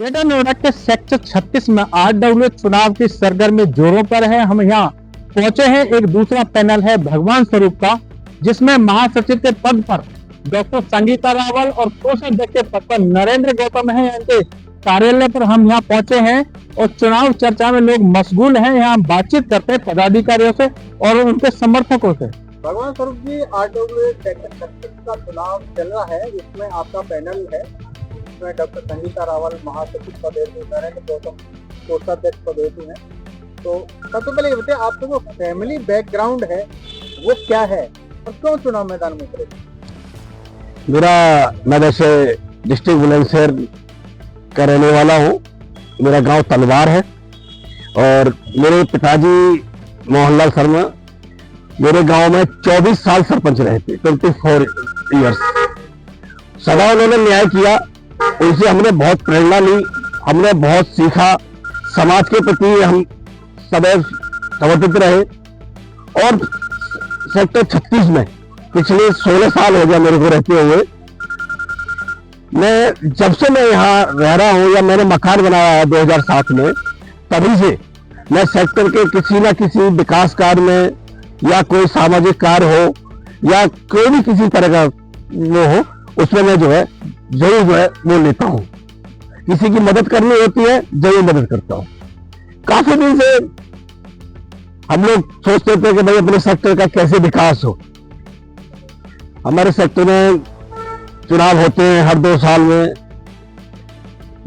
Greater Noida के sector 36 में RW चुनाव की सरगर्मी जोरों पर है। हम यहाँ पहुंचे हैं। एक दूसरा पैनल है भगवान स्वरूप का, जिसमें महासचिव के पद पर डॉक्टर संगीता रावल और कोषाध्यक्ष के पद पर नरेंद्र गौतम है। इनके कार्यालय पर हम यहाँ पहुंचे हैं और चुनाव चर्चा में लोग मशगूल हैं। यहाँ बातचीत करते हैं पदाधिकारियों से और उनके समर्थकों से। भगवान स्वरूप जी, आरडब्ल्यू सेक्टर 36 का चुनाव चल रहा है, इसमें आपका पैनल है। इसमें डॉक्टर संगीता रावल महासचिव पद हेतु, नरेंद्र गौतम कोषाध्यक्ष पद हेतु है। तो सबसे पहले ये बताइए, आपका जो फैमिली बैकग्राउंड है वो क्या है और क्यों चुनाव मैदान में उतरे? मैं वैसे डिस्ट्रिक्ट बुलंदशहर का रहने वाला हूँ। मेरा गांव तलवार है और मेरे पिताजी मोहनलाल शर्मा मेरे गांव में 24 साल सरपंच रहे थे, 24 इयर्स। सदा उन्होंने न्याय किया, उनसे हमने बहुत प्रेरणा ली, हमने बहुत सीखा। समाज के प्रति हम सदैव समर्पित रहे और सेक्टर 36 में पिछले 16 साल हो गया मेरे को रहते हुए। मैं जब से मैं यहाँ रह रहा हूँ या मैंने मकान बनाया है 2007 में, तभी से मैं सेक्टर के किसी न किसी विकास कार्य में या कोई सामाजिक कार्य हो या कोई भी किसी तरह का वो हो, उसमें मैं जरूर वो लेता हूँ। किसी की मदद करनी होती है, जरूर मदद करता हूँ। काफी दिन से हम लोग सोचते थे कि भाई अपने सेक्टर का कैसे विकास हो। हमारे सेक्टर में चुनाव होते हैं हर 2 साल में,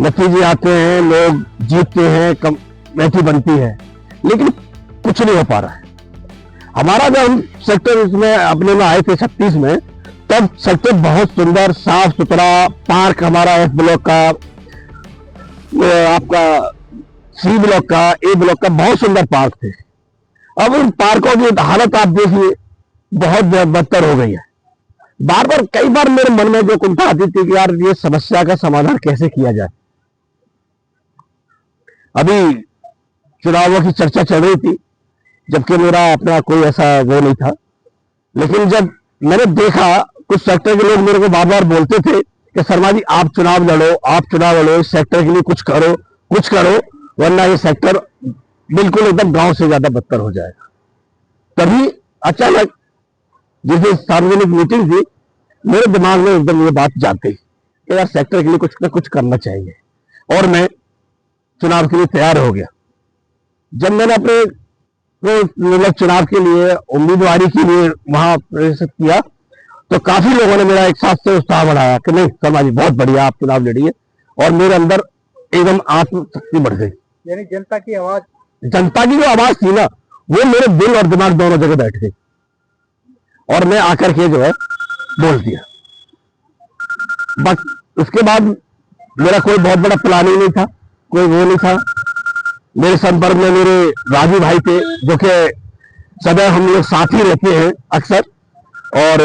नतीजे आते हैं, लोग जीतते हैं, कमेटी बनती है, लेकिन कुछ नहीं हो पा रहा है। हमारा जब हम सेक्टर इसमें अपने में आए थे 36 में, तब सेक्टर बहुत सुंदर साफ सुथरा पार्क, हमारा F ब्लॉक का, आपका C ब्लॉक का, A ब्लॉक का बहुत सुंदर पार्क थे। अब उन पार्कों की हालत आप देखिए, बहुत बदतर हो गई है। बार बार कई बार मेरे मन में जो कुंठा आती थी कि यार ये समस्या का समाधान कैसे किया जाए। अभी चुनावों की चर्चा चल रही थी, जबकि मेरा अपना कोई ऐसा वो नहीं था, लेकिन जब मैंने देखा कुछ सेक्टर के लोग मेरे को बार बार बोलते थे कि शर्मा जी आप चुनाव लड़ो, आप चुनाव लड़ो, इस सेक्टर के लिए कुछ करो, वरना ये सेक्टर बिल्कुल एकदम गांव से ज्यादा बदतर हो जाएगा। तभी अचानक जिस दिन सार्वजनिक मीटिंग थी, मेरे दिमाग में एकदम ये बात जाग गई कि यार सेक्टर के लिए कुछ ना कुछ करना चाहिए, और मैं चुनाव के लिए तैयार हो गया। जब मैंने अपने मतलब चुनाव के लिए उम्मीदवारी के लिए वहां प्रदर्शित किया, तो काफी लोगों ने मेरा एक साथ से उत्साह बढ़ाया कि नहीं शर्मा जी बहुत बढ़िया, आप चुनाव लड़िए, और मेरे अंदर एकदम आत्मशक्ति बढ़ गई। यानी जनता की जो आवाज थी ना, वो मेरे दिल और दिमाग दोनों जगह बैठ गई और मैं आकर के बोल दिया। बस उसके बाद मेरा कोई बहुत बड़ा प्लानिंग नहीं था, कोई वो नहीं था। मेरे संपर्क में मेरे राजू भाई थे, जो कि सदैव हम लोग साथ ही रहते हैं अक्सर, और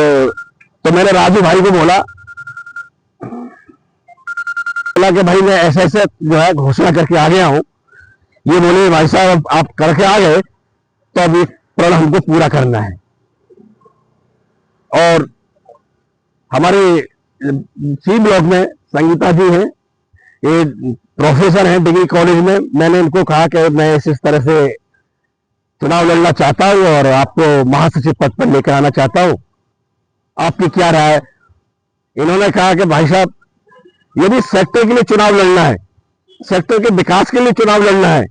तो मैंने राजू भाई को बोला कि भाई मैं ऐसे घोषणा करके आ गया हूं। ये बोले भाई साहब आप करके आ गए, तो अब ये प्रण हमको पूरा करना है। और हमारे C ब्लॉक में संगीता जी हैं, ये प्रोफेसर हैं डिग्री कॉलेज में। मैंने इनको कहा कि मैं इस तरह से चुनाव लड़ना चाहता हूं और आपको महासचिव पद पर लेकर आना चाहता हूं, आपकी क्या राय है? इन्होंने कहा कि भाई साहब यदि सेक्टर के लिए चुनाव लड़ना है, सेक्टर के विकास के लिए चुनाव लड़ना है,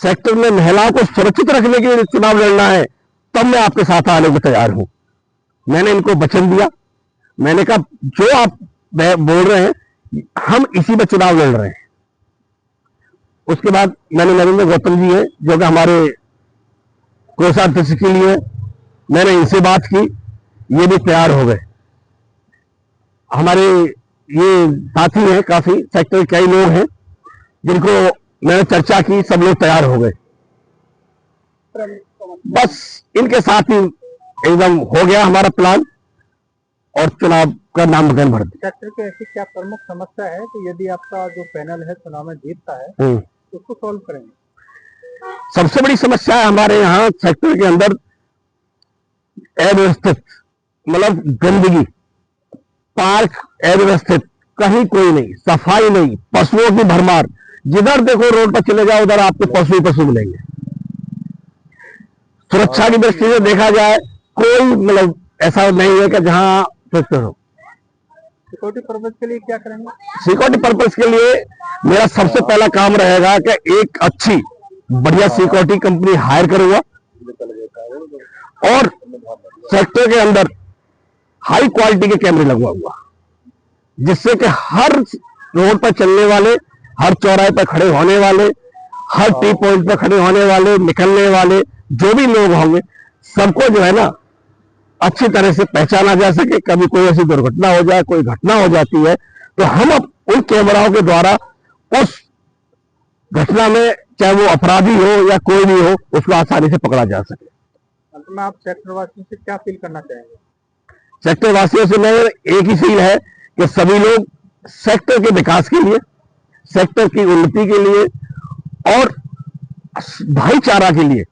सेक्टर में महिलाओं को सुरक्षित रखने के लिए चुनाव लड़ना है, तब मैं आपके साथ आने को तैयार हूं। मैंने इनको वचन दिया। मैंने कहा जो आप बोल रहे हैं हम इसी में चुनाव लड़ रहे हैं। उसके बाद मैंने नरेंद्र गौतम जी है जो कि हमारे कोषाध्यक्ष के लिए, मैंने इनसे बात की, ये भी तैयार हो गए। हमारे ये साथी हैं, काफी सेक्टर के कई लोग हैं जिनको मैंने चर्चा की, सब लोग तैयार हो गए। बस इनके साथ ही एकदम हो गया हमारा प्लान और चुनाव का नामांकन भर दिया। सेक्टर की ऐसी क्या प्रमुख समस्या है कि यदि आपका जो पैनल है चुनाव में जीतता है तो उसको सॉल्व करेंगे? सबसे बड़ी समस्या है हमारे यहाँ सेक्टर के अंदर अव्यवस्थित, मतलब गंदगी, पार्क अव्यवस्थित, कहीं कोई नहीं, सफाई नहीं, पशुओं की भरमार। जिधर देखो रोड पर चले जाओ उधर आपको पशु ही पशु मिलेंगे। सुरक्षा की दृष्टि से देखा जाए कोई मतलब ऐसा नहीं है कि जहां फैक्टर हो। सिक्योरिटी पर्पज के लिए क्या करेंगे? सिक्योरिटी पर्पज के लिए मेरा सबसे पहला काम रहेगा कि एक अच्छी बढ़िया सिक्योरिटी कंपनी हायर करूंगा और सेक्टर के अंदर हाई क्वालिटी के कैमरे लगवाऊंगा, जिससे कि हर रोड पर चलने वाले, हर चौराहे पर खड़े होने वाले, हर टी पॉइंट पर खड़े होने वाले, निकलने वाले जो भी लोग होंगे सबको जो है ना अच्छी तरह से पहचाना जा सके। कभी कोई ऐसी दुर्घटना हो जाए, कोई घटना हो जाती है तो हम उन कैमराओं के द्वारा उस घटना में, चाहे वो अपराधी हो या कोई भी हो, उसको आसानी से पकड़ा जा सके। अंत में आप सेक्टर वासियों से क्या फील करना चाहेंगे? सेक्टर वासियों से मैं एक ही फील है कि सभी लोग सेक्टर के विकास के लिए, सेक्टर की उन्नति के लिए और भाईचारा के लिए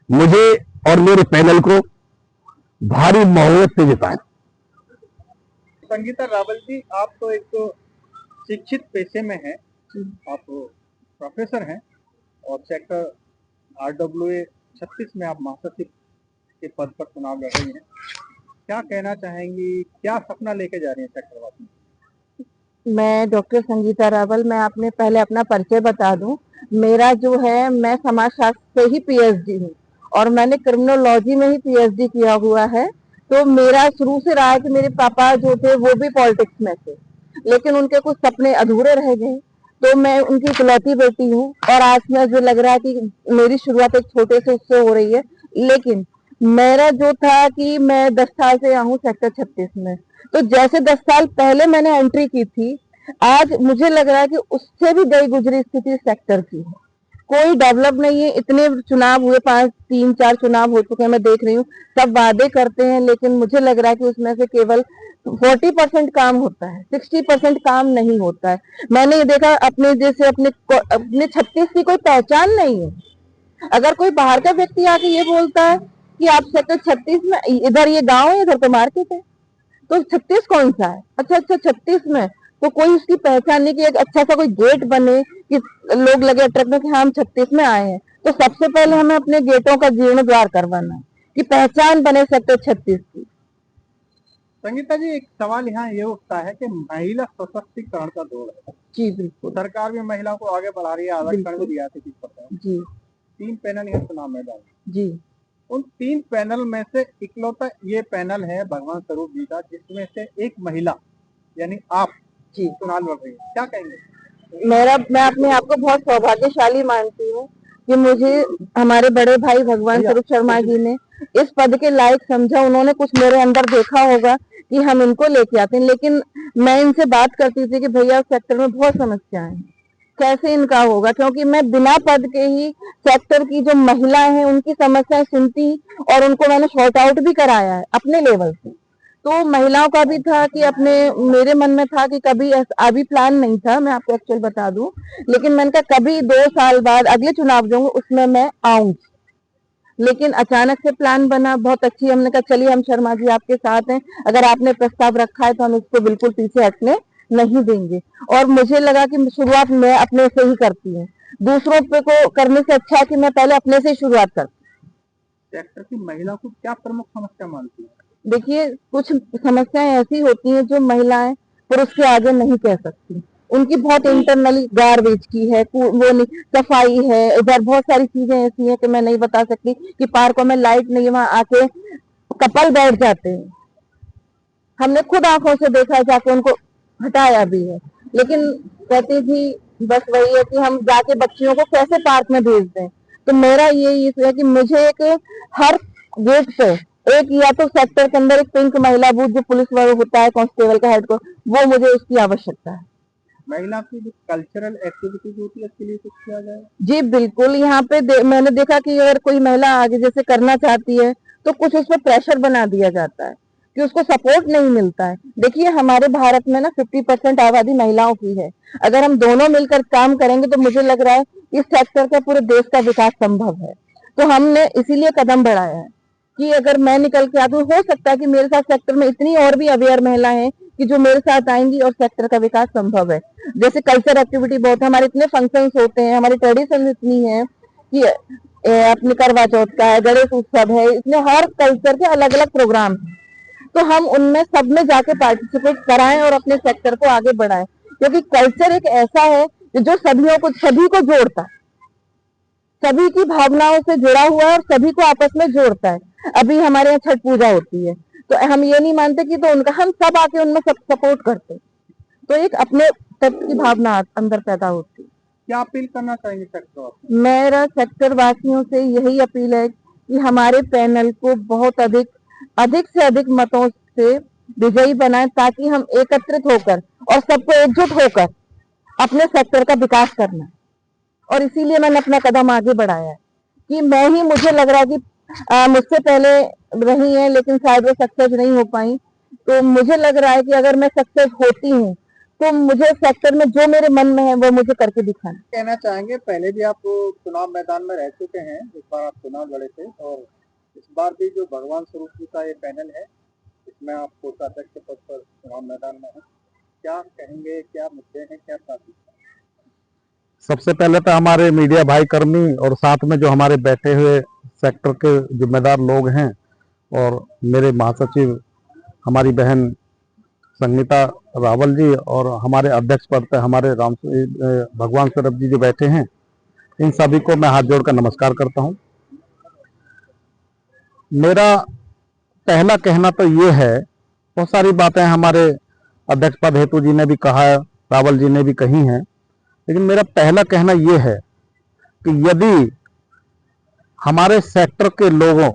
मुझे और मेरे पैनल को भारी बहुमत से जिताएं। संगीता रावल जी, आप तो एक तो शिक्षित पेशे में हैं, आप प्रोफेसर हैं और सेक्टर RWA 36 में आप महासचिव के पद पर चुनाव लड़ रही हैं। क्या कहना चाहेंगी, क्या सपना लेके जा रही हैं सेक्टर वासी? मैं डॉक्टर संगीता रावल, मैं आपने पहले अपना परिचय बता दूं। मेरा जो है, मैं समाजशास्त्र से ही PhD हूँ और मैंने क्रिमिनोलॉजी में ही PhD किया हुआ है। तो मेरा शुरू से रहा है कि मेरे पापा जो थे वो भी पॉलिटिक्स में थे, लेकिन उनके कुछ सपने अधूरे रह गए, तो मैं उनकी इकलौती बेटी हूँ और आज मुझे लग रहा है कि मेरी शुरुआत एक छोटे से उससे हो रही है। लेकिन मेरा जो था कि मैं 10 साल से हूँ सेक्टर 36 में, तो जैसे 10 साल पहले मैंने एंट्री की थी, आज मुझे लग रहा है कि उससे भी गई गुजरी स्थिति सेक्टर की है। कोई डेवलप नहीं है। इतने चुनाव हुए, 3-4 चुनाव हो चुके हैं, मैं देख रही हूँ, सब वादे करते हैं, लेकिन मुझे लग रहा है कि उसमें से केवल 40% काम होता है, 60% काम नहीं होता है। मैंने ये देखा अपने जैसे अपने 36 की कोई पहचान नहीं है। अगर कोई बाहर का व्यक्ति आके ये बोलता है कि आप सेक्टर 36 में, इधर ये गांव है, इधर तो मार्केट है, तो 36 कौन सा है? अच्छा 36 में तो कोई उसकी पहचान नहीं कि एक अच्छा सा कोई गेट बने कि लोग लगे अट्रैक्ट में कि हाँ हम 36 में आए हैं। तो सबसे पहले हमें अपने गेटों का जीर्णोद्धार करवाना है कि पहचान बने सेक्टर 36 की। संगीता जी, एक सवाल यहाँ ये उठता है कि महिला सशक्तिकरण का दौर है। जी बिल्कुल। सरकार भी महिलाओं को आगे बढ़ा रही है, आरक्षण भी दिया है 30%। जी। 3 पैनल यहाँ चुनाव मैदान में। जी। उन 3 पैनल में से इकलौता ये पैनल है भगवान स्वरूप जी का, जिसमें से एक महिला यानी आप जी चुनाव लड़ रही है। क्या कहेंगे? मैं अपने आप को बहुत सौभाग्यशाली मानती हूँ कि मुझे हमारे बड़े भाई भगवान स्वरूप शर्मा जी ने इस पद के लायक समझा। उन्होंने कुछ मेरे अंदर देखा होगा कि हम इनको लेके आते हैं, लेकिन मैं इनसे बात करती थी कि भैया सेक्टर में बहुत समस्याएं हैं, कैसे इनका होगा, क्योंकि मैं बिना पद के ही सेक्टर की जो महिलाएं हैं उनकी समस्याएं सुनती और उनको मैंने शॉर्ट आउट भी कराया है अपने लेवल से। तो महिलाओं का भी था कि मेरे मन में था कि कभी अभी प्लान नहीं था, मैं आपको एक्चुअल बता दूं, लेकिन मैंने कहा कभी 2 साल बाद अगले चुनाव जो उसमें मैं आऊंगी। लेकिन अचानक से प्लान बना, बहुत अच्छी, हमने कहा चलिए हम शर्मा जी आपके साथ हैं, अगर आपने प्रस्ताव रखा है तो हम इसको बिल्कुल पीछे हटने नहीं देंगे। और मुझे लगा कि शुरुआत मैं अपने से ही करती हूँ, दूसरों पे को करने से अच्छा है कि मैं पहले अपने से ही शुरुआत करती। सेक्टर की महिला को क्या प्रमुख समस्या मानती है? देखिए, कुछ समस्याएं ऐसी होती हैं जो महिलाएं पुरुष के आगे नहीं कह सकती। उनकी बहुत इंटरनली गार्बेज की है, वो नहीं, सफाई है, इधर बहुत सारी चीजें ऐसी हैं कि मैं नहीं बता सकती कि पार्कों में लाइट नहीं है, वहां आके कपल बैठ जाते हैं, हमने खुद आंखों से देखा, जाके उनको हटाया भी है। लेकिन कहती थी बस वही है कि हम जाके बच्चियों को कैसे पार्क में भेज दें। तो मेरा ये है कि मुझे एक हर गेट पे एक या तो सेक्टर के अंदर एक पिंक महिला बूथ जो पुलिस वाला होता है, कांस्टेबल का हेड को, वो मुझे उसकी आवश्यकता है। महिला की जो कल्चरल एक्टिविटीज होती है इसके लिए कुछ किया जाए? जी बिल्कुल। यहाँ पे मैंने देखा कि अगर कोई महिला आगे जैसे करना चाहती है तो कुछ उस पर प्रेशर बना दिया जाता है कि उसको सपोर्ट नहीं मिलता है। देखिए, हमारे भारत में ना 50% आबादी महिलाओं की है। अगर हम दोनों मिलकर काम करेंगे तो मुझे लग रहा है इस सेक्टर का पूरे देश का विकास संभव है। तो हमने इसीलिए कदम बढ़ाया है कि अगर मैं निकल के आती हूँ, हो सकता है कि मेरे साथ सेक्टर में इतनी और भी अवेयर महिला है कि जो मेरे साथ आएंगी और सेक्टर का विकास संभव है। जैसे कल्चर एक्टिविटी बहुत है, हमारे इतने फंक्शंस होते हैं, हमारी ट्रेडिशन इतनी है कि अपने करवा चौथ का है, गणेश उत्सव है, इसमें हर कल्चर के अलग अलग प्रोग्राम, तो हम उनमें सब में जाके पार्टिसिपेट कराएं और अपने सेक्टर को आगे बढ़ाएं, क्योंकि कल्चर एक ऐसा है जो सभी को जोड़ता है, सभी की भावनाओं से जुड़ा हुआ है और सभी को आपस में जोड़ता है। अभी हमारे यहाँ छठ पूजा होती है, तो हम ये नहीं मानते कि तो उनका, हम सब आके उनमें सब सपोर्ट करते, तो एक अपने तत्व की भावना अंदर पैदा होती है। क्या अपील करना चाहेंगे सेक्टर वासियों? मेरा सेक्टर वासियों से यही अपील है कि हमारे पैनल को बहुत अधिक से अधिक मतों से विजयी बनाएं, ताकि हम एकत्रित होकर और सबको एकजुट होकर अपने सेक्टर का विकास करना है। और इसीलिए मैंने अपना कदम आगे बढ़ाया है कि मुझे लग रहा है कि मुझसे पहले रही हैं लेकिन शायद वो सक्सेस नहीं हो पाई, तो मुझे लग रहा है कि अगर मैं सक्सेस होती हूँ तो मुझे सेक्टर में जो मेरे मन में है वो मुझे करके दिखाना। कहना चाहेंगे, पहले भी आप चुनाव मैदान में रह चुके हैं, इस बार आप चुनाव लड़े थे और इस बार भी जो भगवान स्वरूप जी का ये पैनल है इसमें आप कोषाध्यक्ष पद पर चुनाव मैदान में हैं, क्या कहेंगे, क्या मुद्दे हैं, क्या प्राथमिकता? सबसे पहले तो हमारे मीडिया भाई कर्मी और साथ में जो हमारे बैठे हुए सेक्टर के जिम्मेदार लोग हैं और मेरे महासचिव हमारी बहन संगीता रावल जी और हमारे अध्यक्ष पद पर हमारे भगवान स्वरूप जी जो बैठे हैं, इन सभी को मैं हाथ जोड़कर नमस्कार करता हूं। मेरा पहला कहना तो ये है, बहुत सारी बातें हमारे अध्यक्ष पद हेतु जी ने भी कहा है, रावल जी ने भी कही हैं, लेकिन मेरा पहला कहना ये है कि यदि हमारे सेक्टर के लोगों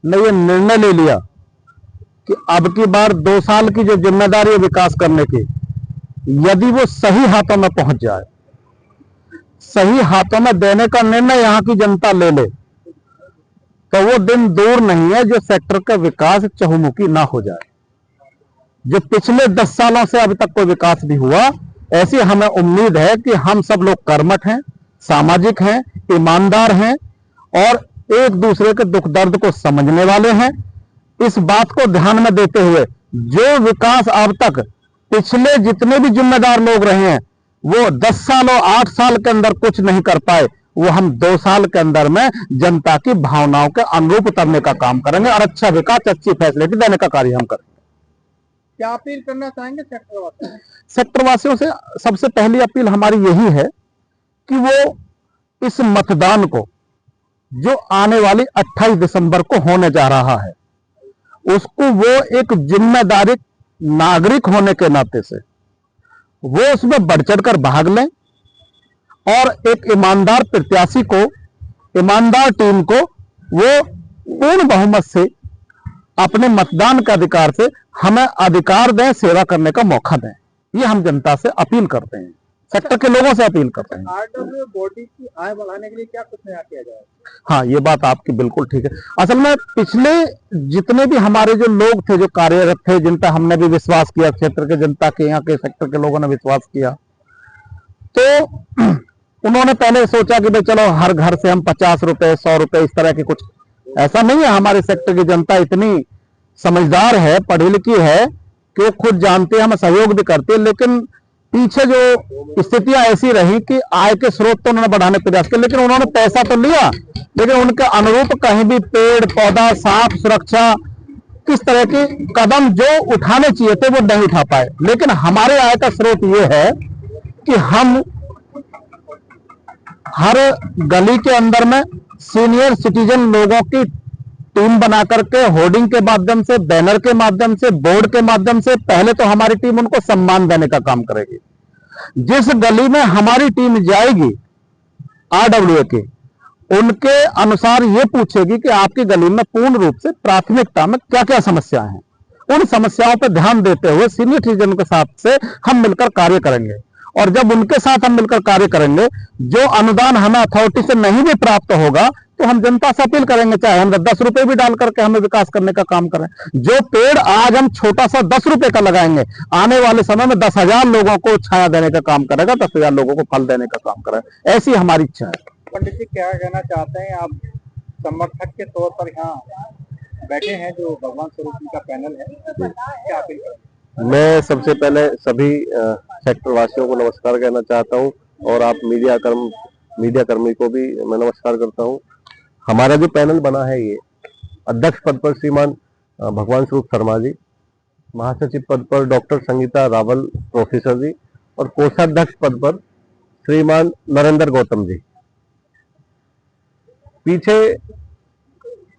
ने ये निर्णय ले लिया कि अब की बार 2 साल की जो जिम्मेदारी है विकास करने की, यदि वो सही हाथों में पहुंच जाए, सही हाथों में देने का निर्णय यहां की जनता ले ले, तो वो दिन दूर नहीं है जो सेक्टर का विकास चहुमुखी ना हो जाए। जो पिछले 10 सालों से अभी तक कोई विकास नहीं हुआ, ऐसी हमें उम्मीद है कि हम सब लोग कर्मठ हैं, सामाजिक हैं, ईमानदार हैं और एक दूसरे के दुख दर्द को समझने वाले हैं। इस बात को ध्यान में देते हुए जो विकास अब तक पिछले जितने भी जिम्मेदार लोग रहे हैं वो 10 साल और 8 साल के अंदर कुछ नहीं कर पाए, वो हम 2 साल के अंदर में जनता की भावनाओं के अनुरूप उतरने का काम करेंगे और अच्छा विकास, अच्छी फैसिलिटी देने का कार्य हम करेंगे। क्या अपील करना चाहेंगे सेक्टर वासियों? सेक्टर वासियों से सबसे पहली अपील हमारी यही है कि वो इस मतदान को जो आने वाली 28 दिसंबर को होने जा रहा है, उसको वो एक जिम्मेदारी नागरिक होने के नाते से वो उसमें बढ़ चढ़कर भाग लें और एक ईमानदार प्रत्याशी को, ईमानदार टीम को वो पूर्ण बहुमत से अपने मतदान के अधिकार से हमें अधिकार दें, सेवा करने का मौका दें। ये हम जनता से अपील करते हैं, सेक्टर के लोगों से अपील करते हैं। आरडब्ल्यू बॉडी की आय बढ़ाने के लिए क्या कुछ नया किया जाए? हाँ, ये बात आपकी बिल्कुल ठीक है। असल में पिछले जितने भी हमारे जो लोग थे, जो कार्यरत थे, जिन पर हमने भी विश्वास किया, क्षेत्र के जनता के, यहाँ के सेक्टर के लोगों ने विश्वास किया, तो उन्होंने पहले सोचा कि भाई चलो हर घर से हम 50 रुपए 100 रुपए इस तरह के कुछ, ऐसा नहीं है। हमारे सेक्टर की जनता इतनी समझदार है, पढ़ी लिखी है कि वो खुद जानते हैं, हमें सहयोग भी करते हैं, लेकिन पीछे जो स्थितियां ऐसी रही कि आय के स्रोत तो उन्होंने बढ़ाने का प्रयास किया, लेकिन उन्होंने पैसा तो लिया, लेकिन उनके अनुरूप कहीं भी पेड़ पौधा, साफ सुरक्षा, किस तरह के कदम जो उठाने चाहिए थे वो नहीं उठा पाए। लेकिन हमारे आय का स्रोत ये है कि हम हर गली के अंदर में सीनियर सिटीजन लोगों की टीम बना करके होर्डिंग के माध्यम से, बैनर के माध्यम से, बोर्ड के माध्यम से पहले तो हमारी टीम उनको सम्मान देने का काम करेगी। जिस गली में हमारी टीम जाएगी आरडब्ल्यूए की, उनके अनुसार ये पूछेगी कि आपकी गली में पूर्ण रूप से प्राथमिकता में क्या क्या समस्याएं हैं। उन समस्याओं पर ध्यान देते हुए सीनियर सिटीजन के साथ से हम मिलकर कार्य करेंगे, और जब उनके साथ हम मिलकर कार्य करेंगे, जो अनुदान हमें अथॉरिटी से नहीं भी प्राप्त होगा तो हम जनता से अपील करेंगे, चाहे हम 10 रुपए भी डाल करके हमें विकास करने का काम करें। जो पेड़ आज हम छोटा सा 10 रुपए का लगाएंगे, आने वाले समय में 10,000 लोगों को छाया देने का काम करेगा, 10,000 लोगों को फल देने का काम करेगा। ऐसी हमारी इच्छा है। पंडित जी, क्या कहना चाहते हैं आप समर्थक के तौर पर यहाँ बैठे हैं जो भगवान स्वरूप जी का पैनल है, क्या अपील करें? मैं सबसे पहले सभी सेक्टर वासियों को नमस्कार कहना चाहता हूं और आप मीडिया कर्मी को भी मैं नमस्कार करता हूं। हमारा जो पैनल बना है ये अध्यक्ष पद पर श्रीमान भगवान स्वरूप शर्मा जी, महासचिव पद पर डॉक्टर संगीता रावल प्रोफेसर जी और कोषाध्यक्ष पद पर श्रीमान नरेंद्र गौतम जी। पीछे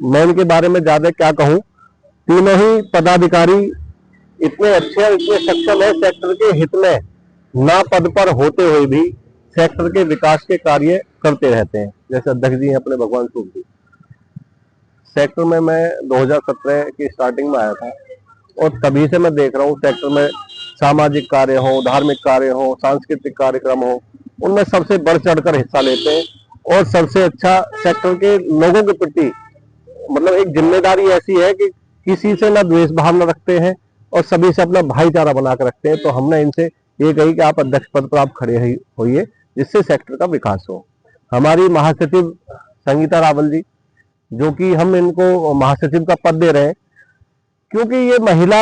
मैं इनके बारे में ज्यादा क्या कहूं, तीनों ही पदाधिकारी इतने अच्छे और इतने सक्षम है, सेक्टर के हित में ना पद पर होते हुए भी सेक्टर के विकास के कार्य करते रहते हैं। जैसे अध्यक्ष जी हैं अपने भगवान स्वरूप जी। सेक्टर में मैं 2017 की स्टार्टिंग में आया था और तभी से मैं देख रहा हूँ सेक्टर में सामाजिक कार्य हो, धार्मिक कार्य हो, सांस्कृतिक कार्यक्रम हो, उनमें सबसे बढ़ चढ़कर हिस्सा लेते हैं और सबसे अच्छा सेक्टर के लोगों के प्रति मतलब एक जिम्मेदारी ऐसी है कि किसी से ना द्वेष भावना रखते हैं और सभी से अपना भाईचारा बनाकर रखते हैं। तो हमने इनसे ये कही कि आप अध्यक्ष पद पर आप खड़े होइए जिससे सेक्टर का विकास हो। हमारी महासचिव संगीता रावल जी, जो कि हम इनको महासचिव का पद दे रहे हैं क्योंकि ये महिला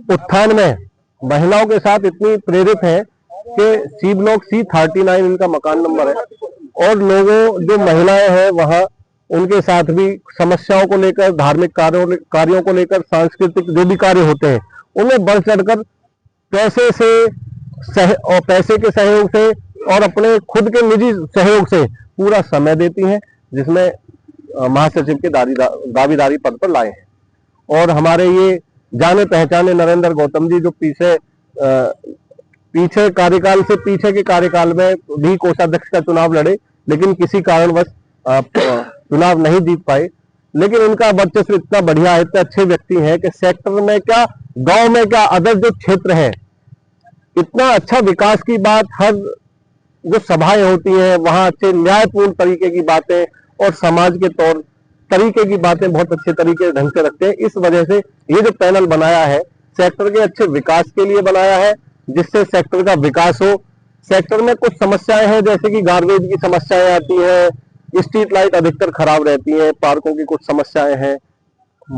उत्थान में महिलाओं के साथ इतनी प्रेरित है कि सी ब्लॉक C39 इनका मकान नंबर है और लोगों जो महिलाएं हैं वहां उनके साथ भी समस्याओं को लेकर, धार्मिक कार्यों को लेकर, सांस्कृतिक जो भी कार्य होते हैं उनमें बढ़ चढ़कर पैसे के सहयोग से और अपने खुद के निजी सहयोग से पूरा समय देती हैं, जिसमें महासचिव के दावेदारी पद पर लाए हैं। और हमारे ये जाने पहचाने नरेंद्र गौतम जी, जो पीछे कार्यकाल से पीछे के कार्यकाल में भी कोषाध्यक्ष का चुनाव लड़े लेकिन किसी कारणवश चुनाव नहीं जीत पाए, लेकिन उनका वर्चस्व इतना बढ़िया है, इतने अच्छे व्यक्ति हैं कि सेक्टर में क्या, गांव में क्या, अदर जो क्षेत्र है, इतना अच्छा विकास की बात, हर जो सभाएं होती हैं वहां अच्छे न्यायपूर्ण तरीके की बातें और समाज के तौर तरीके की बातें बहुत अच्छे तरीके ढंग से रखते हैं। इस वजह से ये जो पैनल बनाया है सेक्टर के अच्छे विकास के लिए बनाया है, जिससे सेक्टर का विकास हो। सेक्टर में कुछ समस्याएं हैं, जैसे कि गार्बेज की समस्याएं आती है, स्ट्रीट लाइट अधिकतर खराब रहती है, पार्कों की कुछ समस्याएं हैं,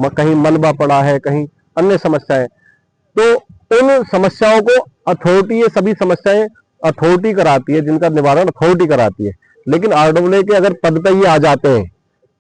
कहीं मलबा पड़ा है, कहीं अन्य समस्याएं, तो उन समस्याओं को अथॉरिटी, ये सभी समस्याएं अथॉरिटी कराती है, जिनका निवारण अथॉरिटी कराती है। लेकिन आरडब्ल्यूए के अगर पद पे ये आ जाते हैं,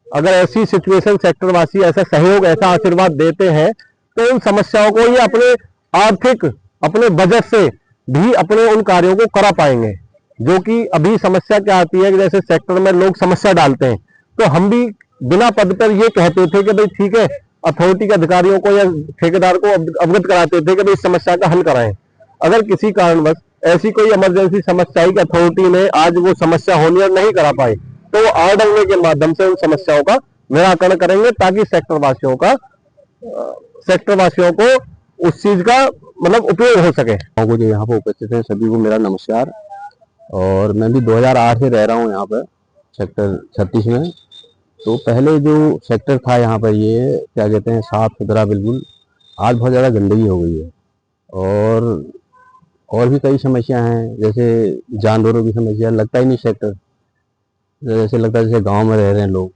अगर ऐसी सिचुएशन सेक्टर वासी ऐसा सहयोग, ऐसा आशीर्वाद देते हैं, तो उन समस्याओं को ये अपने आर्थिक, अपने बजट से भी अपने उन कार्यों को करा पाएंगे। जो कि अभी समस्या क्या आती है कि जैसे सेक्टर में लोग समस्या डालते हैं, तो हम भी बिना पद पर ये कहते थे कि भाई ठीक है, अथॉरिटी के अधिकारियों को या ठेकेदार को अवगत कराते थे कि भाई इस समस्या का हल कराएं। अगर किसी कारणवश ऐसी कोई इमरजेंसी समस्या आई कि अथॉरिटी ने आज वो समस्या होनी और नहीं करा पाई, तो वो आरडब्ल्यूए के माध्यम से उन समस्याओं का निराकरण करेंगे, ताकि सेक्टर वासियों को उस चीज का मतलब उपयोग हो सके। जो यहाँ पर उपस्थित है सभी को मेरा नमस्कार। और मैं भी 2008 से रह रहा हूँ यहाँ पर सेक्टर 36 में। तो पहले जो सेक्टर था यहाँ पर, ये क्या कहते हैं, साफ सुथरा बिल्कुल, आज बहुत ज़्यादा गंदगी हो गई है और भी कई समस्या हैं, जैसे जानवरों की समस्या, लगता ही नहीं सेक्टर, जैसे लगता है जैसे गांव में रह रहे हैं लोग।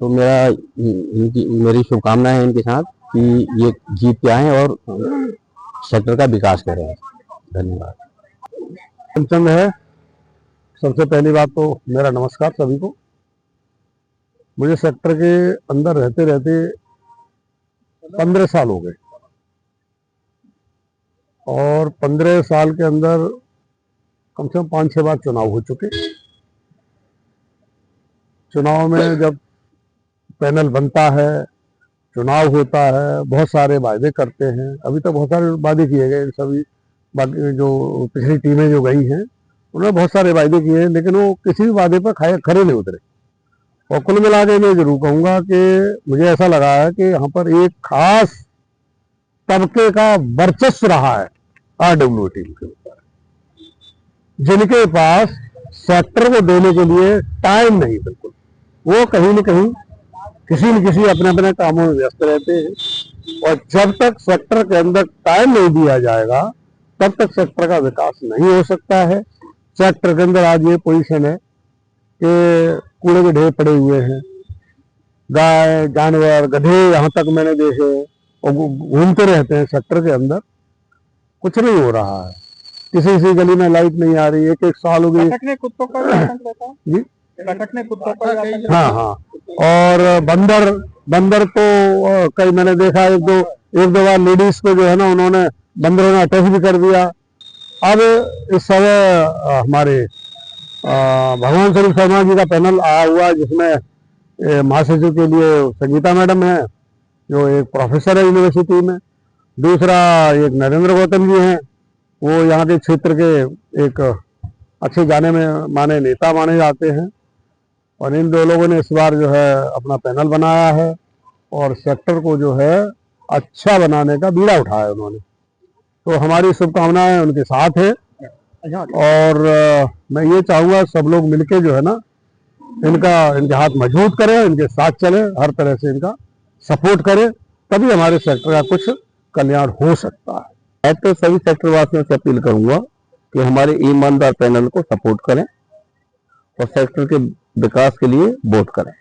तो मेरी शुभकामनाएं हैं इनके साथ कि ये जीत के आए और सेक्टर का विकास करें। धन्यवाद। है सबसे पहली बात तो मेरा नमस्कार सभी को। मुझे सेक्टर के अंदर रहते रहते 15 साल हो गए और 15 साल के अंदर कम से कम 5-6 बार चुनाव हो चुके। चुनाव में जब पैनल बनता है, चुनाव होता है, बहुत सारे वायदे करते हैं। अभी तक बहुत सारे वादे किए गए, सभी बाकी जो पिछली टीमें जो गई हैं उन्होंने बहुत सारे वायदे किए हैं, लेकिन वो किसी भी वादे पर खरे नहीं उतरे। और कुल मिला के मैं जरूर कहूँगा कि मुझे ऐसा लगा है कि यहाँ पर एक खास तबके का वर्चस्व रहा है आरडब्ल्यूए टीम के ऊपर, जिनके पास सेक्टर को देने के लिए टाइम नहीं, बिल्कुल वो कहीं न कहीं किसी न किसी अपने अपने कामों में व्यस्त रहते हैं। और जब तक सेक्टर के अंदर टाइम नहीं दिया जाएगा तब तक सेक्टर का विकास नहीं हो सकता है। सेक्टर के अंदर आज ये पोजीशन है कि कूड़े के ढेर पड़े हुए हैं, गाय, जानवर, गधे यहाँ तक मैंने देखे और घूमते रहते हैं सेक्टर के अंदर। कुछ नहीं हो रहा है। किसी किसी गली में लाइट नहीं आ रही, एक साल हो गई। भटकने कुत्तों का भी आतंक रहता है जी, भटकने कुत्तों का भी आतंक हाँ हाँ। और बंदर तो कई मैंने देखा, एक दो बार लेडीज को जो है ना, उन्होंने बंदरों ने अटैक भी कर दिया। अब इस समय हमारे भगवान स्वरूप शर्मा जी का पैनल आया हुआ, जिसमें महासचिव के लिए संगीता मैडम है, जो एक प्रोफेसर है यूनिवर्सिटी में। दूसरा एक नरेंद्र गौतम जी हैं, वो यहाँ के क्षेत्र के एक अच्छे जाने में माने नेता माने जाते हैं। और इन दो लोगों ने इस बार जो है अपना पैनल बनाया है और सेक्टर को जो है अच्छा बनाने का बीड़ा उठाया उन्होंने। तो हमारी शुभकामनाएं उनके साथ है। और मैं ये चाहूंगा सब लोग मिलके जो है ना, इनके हाथ मजबूत करें, इनके साथ चले, हर तरह से इनका सपोर्ट करें, तभी हमारे सेक्टर का कुछ कल्याण हो सकता है। मैं तो सभी सेक्टर वासियों से अपील करूंगा कि हमारे ईमानदार पैनल को सपोर्ट करें और सेक्टर के विकास के लिए वोट करें।